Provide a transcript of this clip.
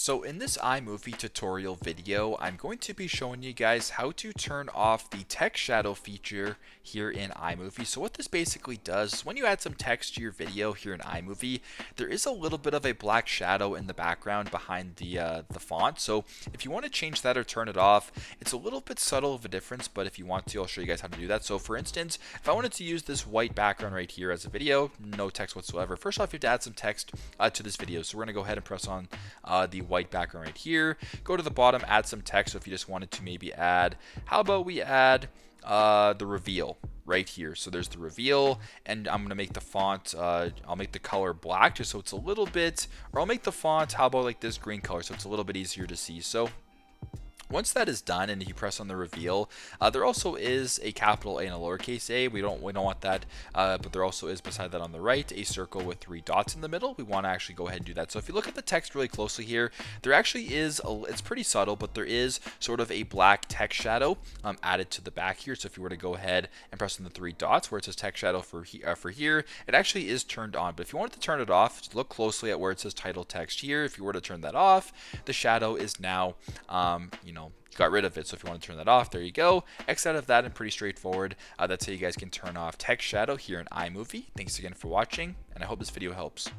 So in this iMovie tutorial video, I'm going to be showing you guys how to turn off the text shadow feature here in iMovie. So what this basically does is when you add some text to your video here in iMovie, there is a little bit of a black shadow in the background behind the font. So if you want to change that or turn it off, it's a little bit subtle of a difference, but if you want to, I'll show you guys how to do that. So for instance, if I wanted to use this white background right here as a video, no text whatsoever. First off, you have to add some text to this video. So we're going to go ahead and press on the white background right here. Go to the bottom, add some text. So if you just wanted to maybe add, how about we add the reveal right here. So there's the reveal, and I'm going to make the font, I'll make the color black just so it's a little bit, or I'll make the font, how about like this green color so it's a little bit easier to see. So once that is done and you press on the reveal, there also is a capital A and a lowercase a. We don't want that, but there also is beside that on the right a circle with 3 dots in the middle. We want to actually go ahead and do that. So if you look at the text really closely here, there actually is it's pretty subtle, but there is sort of a black text shadow added to the back here. So if you were to go ahead and press on the 3 dots where it says text shadow for here, it actually is turned on. But if you wanted to turn it off, just look closely at where it says title text here. If you were to turn that off, the shadow is now you got rid of it. So if you want to turn that off, there you go. X out of that, and pretty straightforward. That's how you guys can turn off text shadow here in iMovie. Thanks again for watching, and I hope this video helps.